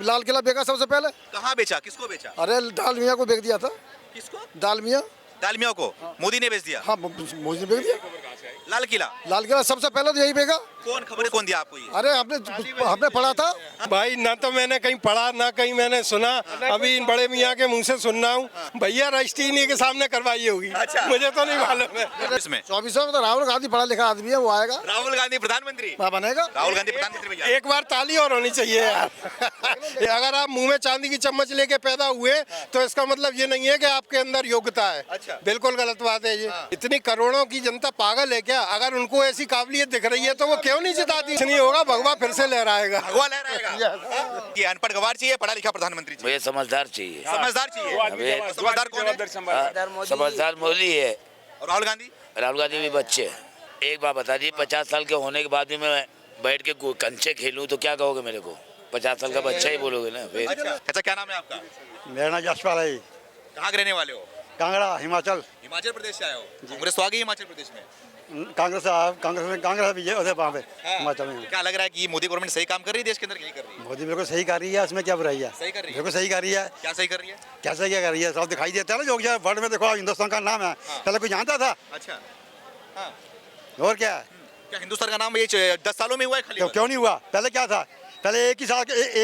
लाल किला बेचा सबसे पहले। कहाँ बेचा, किसको बेचा? अरे दाल मियाँ को बेच दिया था। किसको? दाल मियाँ। दालमिया को मोदी ने बेच दिया? हाँ मोदी ने बेच दिया। लाल किला? लाल किला सबसे पहले तो यही बेचा। कौन खबर कौन दिया आपको ये? अरे हमने पढ़ा था भाई, ना तो मैंने कहीं पढ़ा ना कहीं मैंने सुना, अभी इन बड़े मियाँ के मुंह से सुनना हूँ। भैया रजिस्ट्री इन्हीं के सामने करवाई होगी। अच्छा। मुझे तो नहीं मालूम है। इसमें 24 में तो राहुल गांधी पढ़ा लिखा आदमी है, वो आएगा। राहुल गांधी प्रधानमंत्री बनेगा। राहुल गांधी प्रधानमंत्री भैया। एक बार ताली और होनी चाहिए यार। अगर आप मुंह में चांदी की चम्मच लेके पैदा हुए तो इसका मतलब ये नहीं है कि आपके अंदर योग्यता है। अच्छा। बिल्कुल गलत बात है ये। इतनी करोड़ों की जनता पागल है क्या? अगर उनको ऐसी काबिलियत दिख रही है तो वो क्यों नहीं जिताती? नहीं होगा, भगवा फिर से लहराएगा। भगवा लहराएगा। ये अनपढ़ गवार चाहिए, पढ़ा लिखा प्रधानमंत्री चाहिए? मुझे समझदार चाहिए। समझदार चाहिए। समझदार कौन है? समझदार मोदी है। और राहुल गांधी? राहुल गांधी भी बच्चे। एक बात बता दी, 50 साल के होने के बाद भी मैं बैठ के कंचे खेलूं तो क्या कहोगे मेरे को? 50 साल का बच्चा ही बोलोगे ना फिर। अच्छा, क्या नाम है आपका? मेरा नाम यशपाल है। कहाँ के रहने वाले हो? कांगड़ा, हिमाचल। हिमाचल प्रदेश से आए हो? कांग्रेस तो आ गई हिमाचल प्रदेश में। कांग्रेस भी है वहाँ पे हिमाचल में। क्या लग रहा है कि मोदी गवर्नमेंट सही काम कर रही है देश के अंदर? यही कर रही है? मोदी बिल्कुल सही कर रही है, इसमें क्या बुराई है? सही कर रही है? बिल्कुल सही कर रही है। क्या सही कर रही है? कैसे क्या कर रही है? सब दिखाई देता है ना, जो वर्ल्ड में देखो हिंदुस्तान का नाम है। पहले कोई जानता था? अच्छा। हाँ। और क्या है? क्या हिंदुस्तान का नाम ये 10 सालों में हुआ है खाली? क्यों नहीं हुआ? पहले क्या था? पहले एक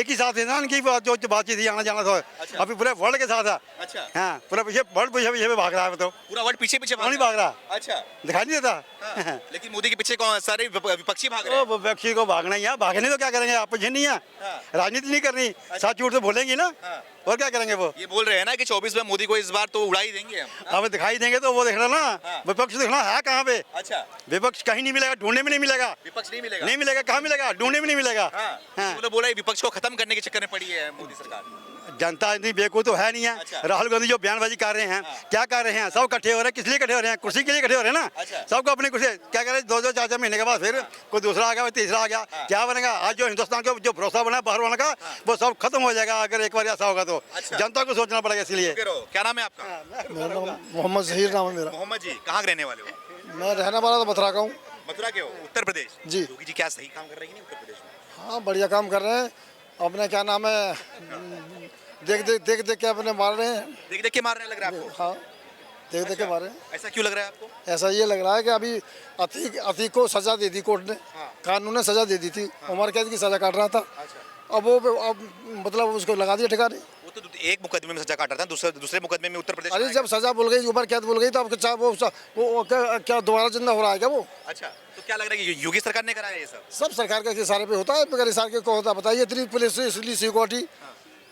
ही साथ थे ना इनकी जो बातचीत थी, आना जाना था। अच्छा। अभी पूरे वर्ल्ड के साथ है। अच्छा। हाँ, पूरा वर्ल्ड पीछे भाग रहा है। तो पूरा वर्ल्ड पीछे नहीं भाग रहा। अच्छा। दिखाई नहीं देता। हाँ। लेकिन मोदी के पीछे कौन सारे विपक्षी भाग रहे हैं? वो व्यक्ति को भागना ही है, भागने तो क्या करेंगे? आप पीछे नहीं है। हाँ। राजनीति नहीं करनी, सच झूठ तो बोलेंगे ना। हाँ। और क्या करेंगे? वो ये बोल रहे हैं ना कि 24 में मोदी को इस बार तो उड़ा ही देंगे हम। अब दिखाई देंगे तो वो देखना ना। हाँ। विपक्ष देखना है कहाँ पे? अच्छा। विपक्ष कहीं नहीं मिलेगा, ढूंढने में नहीं मिलेगा। विपक्ष नहीं मिलेगा? नहीं मिलेगा, कहाँ मिलेगा? ढूंढने में नहीं मिलेगा। हाँ। हाँ। तो बोला विपक्ष को खत्म करने के चक्कर में पड़ी है मोदी सरकार। जनता इतनी बेवकूफ तो है नहीं है। अच्छा। राहुल गांधी जो बयानबाजी कर रहे हैं, क्या कर रहे हैं? सब इकट्ठे हो रहे हैं, किस लिए इकट्ठे हो रहे हैं? कुर्सी के लिए इकट्ठे हो रहे हैं ना। अच्छा। सबको अपनी कुर्सी क्या कर रहे हैं? 2-2 4-4 महीने के बाद फिर कोई दूसरा आ गया, तीसरा आ गया। क्या बनेगा? आज जो हिंदुस्तान का जो भरोसा बना बाहर वालों का, वो सब खत्म हो जाएगा अगर एक बार ऐसा होगा तो। अच्छा। जनता को सोचना पड़ेगा इसलिए। क्या नाम है आपका? मेरा नाम मोहम्मद जहीर नाम है मेरा। मोहम्मद जी, कहाँ के रहने वाले हो? मैं रहने वाला तो मथुरा का हूँ। मथुरा के हो? उत्तर प्रदेश जी। योगी जी क्या सही काम कर रही है उत्तर प्रदेश में? हाँ, बढ़िया काम कर रहे हैं। अपने क्या नाम है, देख के अपने मार रहे हैं। देख देख के मार रहे हैं लग रहा है आपको? हाँ, देख के मारे हैं। ऐसा क्यों लग रहा है आपको? ऐसा ये लग रहा है कि अभी अतीक को सजा दे दी कोर्ट ने। हाँ। कानून ने सजा दे दी थी। उम्र कैद की सजा काट रहा था। अब मतलब उसको लगा दिया ठिकाने। वो तो एक मुकदमे में सजा काट रहा था, दूसरे मुकदमे में उत्तर प्रदेश अरे में जब सजा बोल गई, उम्र कैद बोल गई, तो अब वो क्या दोबारा जिंदा हो रहा है क्या वो? अच्छा, तो क्या लग रहा है कि योगी सरकार ने कराया ये सब? सरकार का इशारे पे होता है, मगर इशारे के को होता बताइए। इतनी पुलिस इसलिए सिक्योरिटी।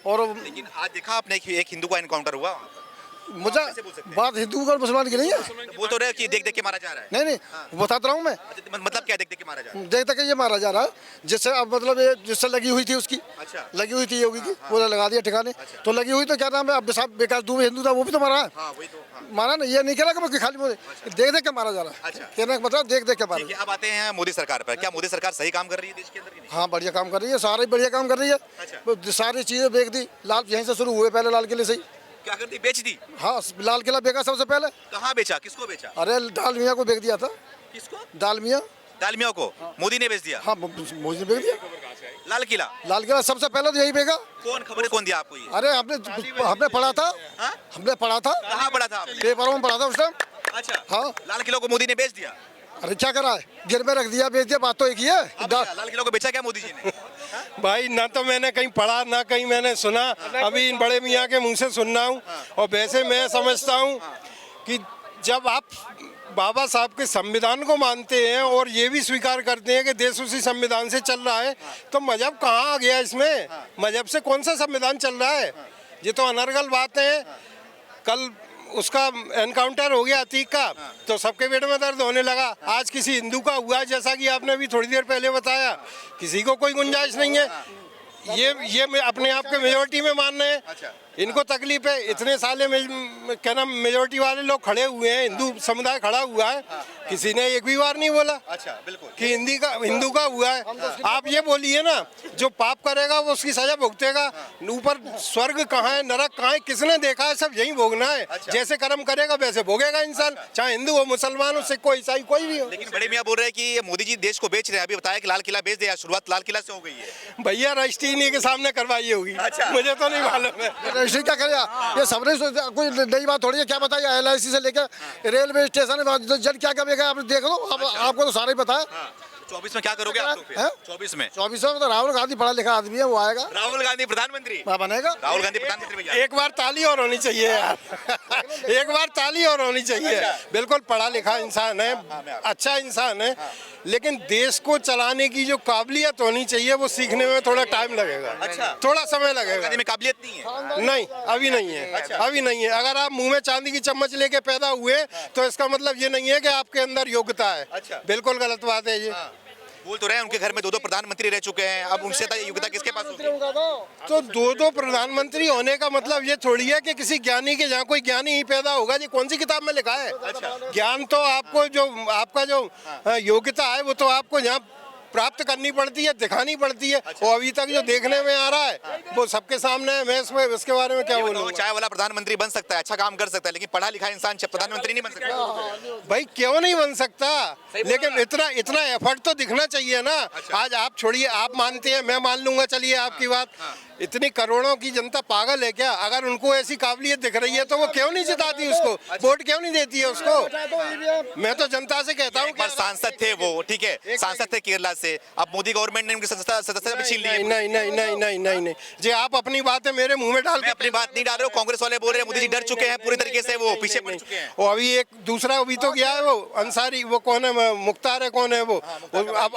और लेकिन आज देखा आपने एक हिंदू का एनकाउंटर हुआ वहाँ पर। मुझे कैसे बोल सकते हैं? बात हिंदू और मुसलमान की नहीं है। बोल तो रहे कि देख देख के मारा जा रहा है। नहीं नहीं, बताता रहा हूँ मैं। मतलब क्या देख देख के मारा जा रहा है? देख देख के ये मारा जा रहा है, जिससे अब मतलब ये जिससे लगी हुई थी उसकी। अच्छा। लगी हुई थी योगी की, वो लगा दिया ठिकाने। तो लगी हुई तो क्या नाम है, अब साहब विकास दुबे हिंदू था, वो भी तो मारा है। हाँ, वही तो। हाँ। मारा ना, ये नहीं कह रहा कि खाली देख देख के मारा जा रहा है। अच्छा। कहने का मतलब देख देख के मारा। ठीक है, अब आते हैं मोदी सरकार पर। क्या मोदी सरकार सही काम कर रही है देश के अंदर की नहीं? हाँ, बढ़िया काम कर रही है, सारे बढ़िया काम कर रही है। अच्छा। सारी चीजें बेच दी। लाल यहीं से शुरू हुए, पहले लाल किले से ही। क्या कर दी? बेच दी? हाँ, लाल किला बेचा सबसे पहले। कहाँ बेचा, किसको बेचा? अरे दाल मियाँ को बेच दिया था। किसको? दाल मियाँ। दालमिया को मोदी ने बेच दिया? हाँ, मोदी ने बेच दिया। लाल किला? लाल किला सबसे पहले तो यही बेचा। कौन खबर कौन दिया आपको ये? अरे हमने पढ़ा था। हाँ? हमने पढ़ा था, कहाँ पढ़ा था आपने? पेपरों में पढ़ा था उस टाइम। अच्छा। हाँ। लाल किला को मोदी ने बेच दिया? अरे क्या करा है, गिर में रख दिया, बेच दिया, बात तो एक ही है। अब क्या, लाल किला को बेचा क्या मोदी जी ने? भाई, ना तो मैंने कहीं पढ़ा ना कहीं मैंने सुना, अभी इन बड़े मियाँ के मुंह से सुनना हूँ। और वैसे मैं समझता हूँ कि जब आप बाबा साहब के संविधान को मानते हैं और ये भी स्वीकार करते हैं कि देश उसी संविधान से चल रहा है, तो मजहब कहाँ आ गया इसमें? मजहब से कौन सा संविधान चल रहा है? ये तो अनर्गल बात है। कल उसका एनकाउंटर हो गया अतीक का, तो सबके पेट में दर्द होने लगा। आज किसी हिंदू का हुआ है, जैसा कि आपने भी थोड़ी देर पहले बताया, किसी को कोई गुंजाइश नहीं है। ये अपने आप के मेजोरिटी में मान रहे हैं। इनको तकलीफ है। इतने साले में क्या नाम मेजोरिटी वाले लोग खड़े हुए हैं, हिंदू समुदाय खड़ा हुआ है, किसी ने एक भी बार नहीं बोला अच्छा बिल्कुल कि हिंदू का हुआ है। आप ये बोलिए ना, जो पाप करेगा वो उसकी सजा भुगतेगा। ऊपर स्वर्ग कहाँ है, नरक कहाँ है, किसने देखा है? सब यही भोगना है। जैसे कर्म करेगा वैसे भोगेगा इंसान, चाहे हिंदू हो, मुसलमान हो, सिख हो, ईसाई, कोई भी हो। लेकिन बड़े मियां बोल रहे हैं कि ये मोदी जी देश को बेच रहे हैं। अभी बताया कि लाल किला बेच दिया, शुरुआत लाल किला से हो गई है। भैया रजिस्ट्री इन्हीं के सामने करवाई होगी। अच्छा। मुझे तो नहीं मालूम है। रजिस्ट्री क्या करेगा? ये सबने कोई नई बात थोड़ी है। क्या बताइए, LIC से लेकर रेलवे स्टेशन जन क्या करेगा? आप देख लो, आपको तो सारा ही पता है। 24 में क्या करोगे आप लोग फिर? हैं? 24 में 24 में तो राहुल गांधी पढ़ा लिखा आदमी है, वो आएगा, राहुल गांधी प्रधानमंत्री बनेगा। राहुल गांधी प्रधानमंत्री भैया। एक बार ताली और होनी चाहिए यार। एक बार ताली और होनी चाहिए। बिल्कुल पढ़ा लिखा इंसान है, अच्छा इंसान है, लेकिन देश को चलाने की जो काबिलियत होनी चाहिए वो सीखने में थोड़ा टाइम लगेगा। अच्छा। थोड़ा समय लगेगा। गांधी में काबिलियत नहीं है। नहीं, अभी नहीं है। अभी नहीं है। अगर आप मुंह में चांदी की चम्मच लेके पैदा हुए तो इसका मतलब ये नहीं है कि आपके अंदर योग्यता है। अच्छा। बिल्कुल गलत बात है ये। बोल तो रहे हैं उनके घर में 2-2 प्रधानमंत्री रह चुके हैं, अब उनसे योग्यता किसके पास होगी? तो 2-2 प्रधानमंत्री होने का मतलब ये थोड़ी है कि किसी ज्ञानी के जहाँ कोई ज्ञानी ही पैदा होगा। ये कौन सी किताब में लिखा है? ज्ञान तो आपको जो आपका जो योग्यता है वो तो आपको यहाँ प्राप्त करनी पड़ती है, दिखानी पड़ती है। और अभी तक जो देखने में आ रहा है वो सबके सामने है। मैं इसके बारे में क्या बोलूँ? चाय वाला प्रधानमंत्री बन सकता है, अच्छा काम कर सकता है, लेकिन पढ़ा लिखा इंसान प्रधानमंत्री नहीं बन सकता। भाई क्यों नहीं बन सकता? लेकिन इतना एफर्ट तो दिखना चाहिए ना। आज आप छोड़िए, आप मानते हैं, मैं मान लूंगा, चलिए आपकी बात। इतनी करोड़ों की जनता पागल है क्या? अगर उनको ऐसी काबिलियत दिख रही है तो वो क्यों नहीं जिताती उसको? वोट क्यों नहीं देती है उसको? मैं तो जनता से कहता हूँ। एक बार सांसद थे वो, ठीक है, सांसद थे केरला से, अब मोदी गवर्नमेंट ने उनकी सदस्यता भी छीन ली है। नहीं नहीं नहीं नहीं नहीं नहीं जी, आप अपनी बातें मेरे मुंह में डाल मैं अपनी बात नहीं डाल रहा हूँ, कांग्रेस वाले बोल रहे हैं मोदी जी डर चुके हैं पूरी तरीके से, वो पीछे पड़ चुके हैं। और अभी एक दूसरा अभी तो गया है वो अंसारी, वो कौन है, मुख्तार है, कौन है वो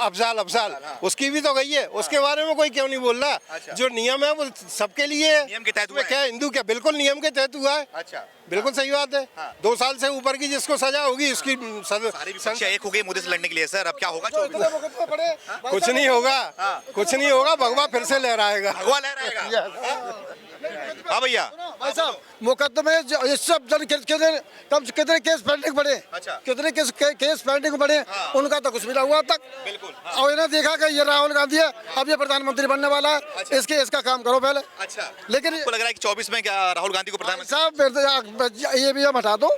अफजाल, उसकी भी तो गई है। उसके बारे में कोई क्यों नहीं बोल रहा? जो नियम है वो सबके लिए है। नियम के तहत हुआ है। क्या हिंदू क्या? बिल्कुल नियम के तहत हुआ है। अच्छा, बिल्कुल सही बात है। 2 साल से ऊपर की जिसको सजा होगी उसकी सारी विपक्षियां एक हो गई मोदी से लड़ने के लिए। सर अब क्या होगा? 24 कुछ नहीं होगा, कुछ नहीं होगा। भगवा फिर से लहराएगा। भगवा लहराएगा। हाँ भैया, भाई साहब, मुकदमे ये सब कितने केस पेंडिंग पड़े, अच्छा। कितने केस पेंडिंग पड़े, उनका तो कुछ भी ना हुआ अब तक। बिल्कुल। और इन्हें देखा कि ये राहुल गांधी है, अब ये प्रधानमंत्री बनने वाला है, इसका काम करो पहले। अच्छा, लेकिन आपको लग रहा है कि 24 में क्या राहुल गांधी को प्रधानमंत्री? साहब EVM हटा दो,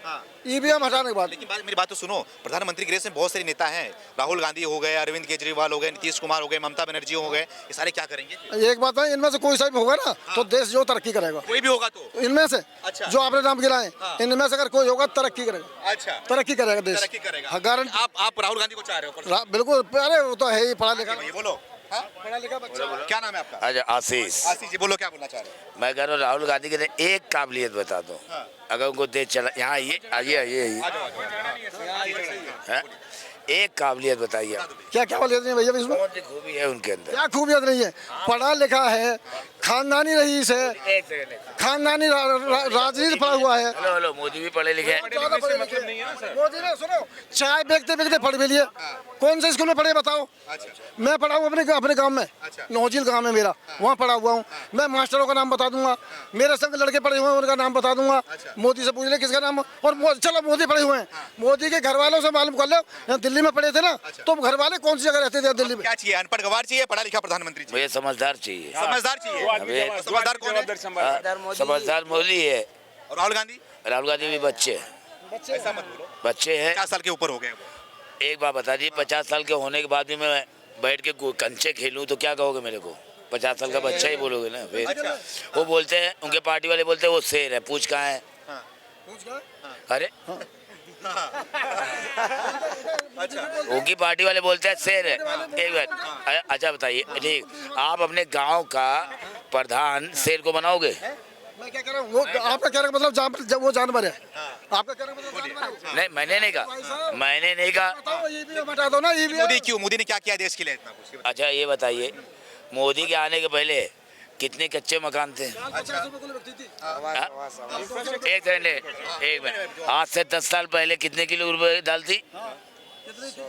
EVM हटाने के बाद। लेकिन मेरी बात तो सुनो, प्रधानमंत्री की रेस में बहुत सारे नेता हैं, राहुल गांधी हो गए, अरविंद केजरीवाल हो गए, नीतीश कुमार हो गए, ममता बनर्जी हो गए, ये सारे क्या करेंगे? एक बात है, इनमें से कोई सा भी होगा ना तो देश जो तरक्की करेगा, कोई भी होगा तो इनमें से अच्छा। जो आपने नाम गिनाए, इनमें से अगर कोई होगा तरक्की करेगा। अच्छा, तरक्की करेगा देश, तरक्की करेगा। हाँ, गारंटी। आप राहुल गांधी को चाह रहे हो? बिल्कुल, अरे वो तो है ही पढ़ा लिखा। ये बोलो, पढ़ा लिखा बच्चा। क्या नाम है आपका? अच्छा, आशीष। आशीष जी, बोलो क्या बोलना चाह रहे हो? मैं कह रहा हूँ राहुल गांधी के लिए एक काबिलियत बता दो, अगर उनको देश चला। यहाँ आइए हैं? एक काबिलियत बताइए आप। क्या क्या बोले नहीं भैया इसमें? कौन सी खूबी है उनके अंदर? क्या खूबियत नहीं है? पढ़ा लिखा है, खानदानी रईस है, एक सेकंड, खानदानी राजनीति पढ़ा हुआ है। हेलो, मोदी भी पढ़े लिखे हैं। मोदी ने सुनो, चाय बेचते बेचते पढ़ भी लिए। कौन से स्कूल में पढ़े बताओ? मैं पढ़ा हूँ अपने गांव में, नौजील गांव में मेरा, वहाँ पढ़ा हुआ हूँ। मैं मास्टरों का नाम बता दूंगा, मेरे संग लड़के पढ़े हुए हैं उनका नाम बता दूंगा। मोदी से पूछ ले किसका नाम। और चलो मोदी पढ़े हुए हैं, मोदी के घर वालों से मालूम कर लो, यहाँ दिल्ली में पढ़े थे ना, तो घर वाले कौन सी जगह रहते थे दिल्ली में? क्या चाहिए? अनपढ़ गवार चाहिए, पढ़ा लिखा प्रधानमंत्री चाहिए? मुझे समझदार चाहिए। समझदार चाहिए। समझदार कौन है? समझदार मोदी है। और राहुल गांधी? राहुल गांधी भी बच्चे ऐसा मत बोलो, बच्चे हैं। 50 साल के ऊपर हो गए वो। एक बात बता दीजिए, 50 साल के होने के बाद भी मैं बैठ के कंचे खेलूं तो क्या कहोगे मेरे को? 50 साल का बच्चा ही बोलोगे ना फिर। अच्छा। वो बोलते हैं, उनके पार्टी वाले बोलते हैं वो शेर है, पूछ कहाँ है? अरे उनकी पार्टी वाले बोलते हैं शेर है। एक बार अच्छा बताइए, ठीक, आप अपने गांव का प्रधान शेर को बनाओगे? मैं क्या कह रहा हूँ, आपका कहने का मतलब जब वो जानवर है, आपका कहने का मतलब जानवर है। नहीं, मैंने नहीं कहा। बताओ, EVM हटा दो ना, EVM। मोदी क्यों? मोदी ने क्या किया देश के लिए इतना कुछ? अच्छा ये बताइए, मोदी के आने के पहले कितने कच्चे मकान थे? एक सेकंड, एक मिनट, आज से 10 साल पहले कितने किलो रुपए दाल थी?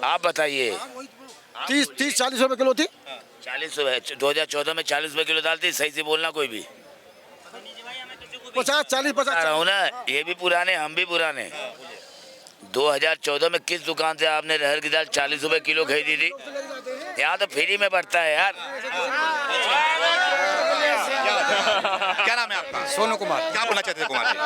आप बताइए। 30-40 रुपए किलो थी। 40 रुपए 2014 में 40 रुपए किलो दाल थी। सही से बोलना कोई भी। 50 40 बता रहा 50 हूँ ना, ये भी पुराने हम भी पुराने। 2014 में किस दुकान से आपने रहर की दाल 40 रुपए किलो खरीदी थी? यहाँ तो फ्री में बढ़ता है यार। क्या नाम है आपका? सोनू कुमार। क्या बोलना चाहते थे कुमार जी?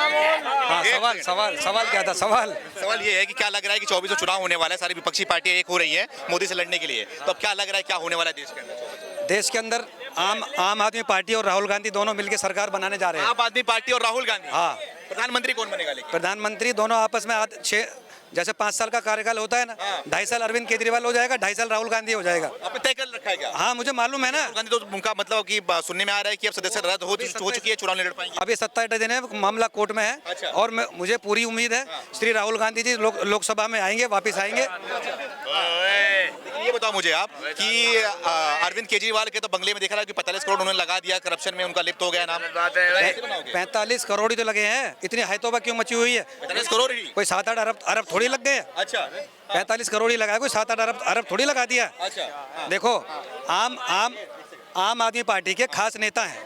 हाँ, सवाल क्या था? सवाल ये है कि क्या लग रहा है कि 24 में चुनाव होने वाला है, सारी विपक्षी पार्टियां एक हो रही है मोदी से लड़ने के लिए, तो अब क्या लग रहा है क्या होने वाला है देश के अंदर? देश के अंदर आम आदमी पार्टी और राहुल गांधी दोनों मिलकर सरकार बनाने जा रहे हैं। आम आदमी पार्टी और राहुल गांधी, हाँ। प्रधानमंत्री कौन बनेगा लेकिन? प्रधानमंत्री दोनों आपस में जैसे 5 साल का कार्यकाल होता है ना, 2.5 साल अरविंद केजरीवाल हो जाएगा, 2.5 साल राहुल गांधी हो जाएगा। आपने तय कर रखा है क्या? हाँ, मुझे मालूम है ना। राहुल गांधी तो उनका मतलब कि सुनने में आ रहा है कि अब सदस्य रद्द हो चुकी है, चुनाव नहीं लड़ पाएंगे। अभी 27 दिन है, मामला कोर्ट में है। अच्छा। और मुझे पूरी उम्मीद है श्री राहुल गांधी जी लोकसभा में आएंगे, वापिस आएंगे। लेकिन ये बताओ मुझे आप कि अरविंद केजरीवाल के तो बंगले में देखा रहा है कि 45 करोड़ उन्होंने लगा दिया, करप्शन में उनका लिप्त हो गया नाम। 45 करोड़ ही तो लगे हैं, इतनी हैतोबा क्यों मची हुई है? 45 करोड़ ही? कोई 7-8 अरब थोड़ी लग गए। अच्छा। 45 करोड़ ही लगाया, कोई 7-8 अरब थोड़ी लगा दिया। अच्छा। देखो, आम आदमी पार्टी के खास नेता हैं,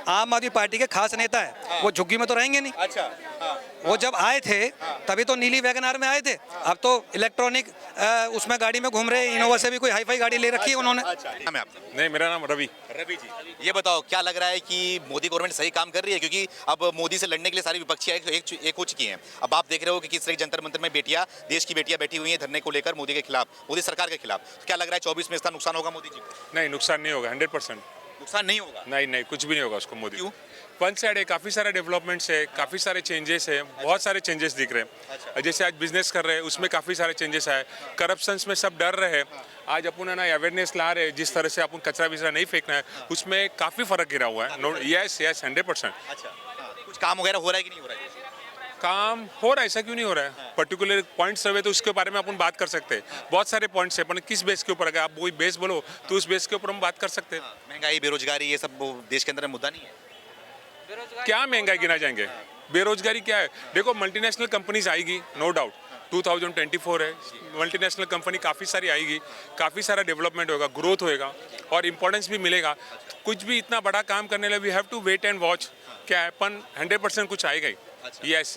आम आदमी पार्टी के खास नेता है, वो झुग्गी में तो रहेंगे नहीं। अच्छा। वो जब आए थे तभी तो नीली वैगनार में आए थे, अब तो इलेक्ट्रॉनिक उसमें गाड़ी में घूम रहे। इनोवा से भी कोई हाईफाई गाड़ी ले रखी है उन्होंने। नाम है आपका? नहीं, मेरा नाम रवि। रवि जी, ये बताओ क्या लग रहा है कि मोदी गवर्नमेंट सही काम कर रही है? क्योंकि अब मोदी से लड़ने के लिए सारी विपक्षियां एक हो चुकी हैं। अब आप देख रहे हो कि किस तरह जंतर मंतर में बेटियां, देश की बेटियां बैठी हुई हैं धरने को लेकर मोदी के खिलाफ, मोदी सरकार के खिलाफ। तो क्या लग रहा है 24 में इसका नुकसान होगा मोदी जी को? नहीं, नुकसान नहीं होगा, 100%। नुकसान नहीं होगा? नहीं, कुछ भी नहीं होगा उसको मोदी। क्यों? वन साइड है, काफ़ी सारे डेवलपमेंट्स है, काफ़ी सारे चेंजेस है, बहुत सारे चेंजेस दिख रहे हैं। जैसे आज बिजनेस कर रहे हैं उसमें काफ़ी सारे चेंजेस आए, करप्शंस में सब डर रहे हैं। आज अपन है ना अवेयरनेस ला रहे हैं, जिस तरह से अपन कचरा विचरा नहीं फेंकना है, उसमें काफ़ी फर्क गिरा हुआ है। यस 100%। अच्छा। कुछ काम वगैरह हो रहा है कि नहीं हो रहा है? काम हो रहा है, ऐसा क्यों नहीं हो रहा है? पर्टिकुलर पॉइंट्स रहे तो उसके बारे में अपन बात कर सकते हैं। बहुत सारे पॉइंट्स है, पर किस बेस के ऊपर? अगर आप वही बेस बोलो तो उस बेस के ऊपर हम बात कर सकते हैं। महंगाई, बेरोजगारी, ये सब वो देश के अंदर मुद्दा नहीं है? क्या महंगाई गिना जाएंगे? बेरोजगारी क्या है? देखो, मल्टीनेशनल कंपनीज आएगी, नो डाउट। 2024 है, मल्टीनेशनल कंपनी काफ़ी सारी आएगी, काफ़ी सारा डेवलपमेंट होगा, ग्रोथ होएगा और इम्पोर्टेंस भी मिलेगा। कुछ भी इतना बड़ा काम करने लिए we have to wait and watch. क्या है, अपन 100% कुछ आएगा ही। यस।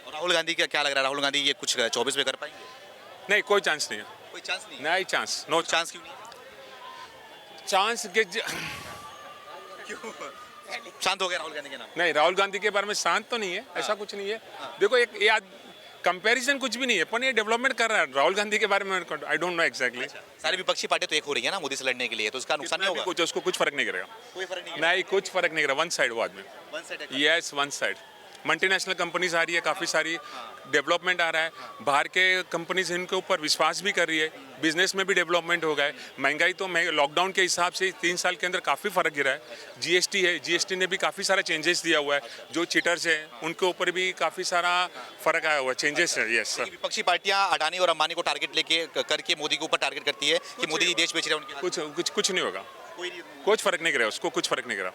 और राहुल गांधी का क्या लग रहा है? राहुल गांधी ये कुछ 24 में कर पाएंगे? नहीं, कोई चांस नहीं है। कोई चांस नहीं? नहीं चांस, नो चांस क्यों नहीं? चांस के क्यों? शांत हो गया राहुल गांधी के नाम? नहीं, राहुल गांधी के बारे में शांत तो नहीं है, ऐसा कुछ नहीं है। देखो, एक ये कंपैरिजन कुछ भी नहीं है, पर ये डेवलपमेंट कर रहा है। राहुल गांधी के बारे में आई डोंट नो एग्जैक्टली। सारी विपक्षी पार्टियां तो एक हो रही है ना मोदी से लड़ने के लिए, तो उसका नुकसान नहीं होगा? कुछ उसको कुछ फर्क नहीं करेगा। कोई फर्क नहीं है? नहीं, कुछ फर्क नहीं करेगा। वन साइड वो आदमी। वन साइड है? Yes, one side. Multinational companies आ रही है, काफ़ी सारी डेवलपमेंट आ रहा है। बाहर के कंपनीज इनके ऊपर विश्वास भी कर रही है, बिजनेस में भी डेवलपमेंट हो गया है। महंगाई तो लॉकडाउन के हिसाब से 3 साल के अंदर काफ़ी फर्क गिरा है। जीएसटी है, जीएसटी ने भी काफ़ी सारा चेंजेस दिया हुआ है। जो चीटर्स हैं उनके ऊपर भी काफ़ी सारा फर्क आया हुआ है, चेंजेस है। Yes sir. विपक्षी पार्टियां अडानी और अंबानी को टारगेट लेके करके मोदी के ऊपर टारगेट करती है कि मोदी जी देश बेच रहे हैं उनके। कुछ नहीं होगा, कोई कुछ फर्क नहीं गिरा उसको, कुछ फर्क नहीं गिरा।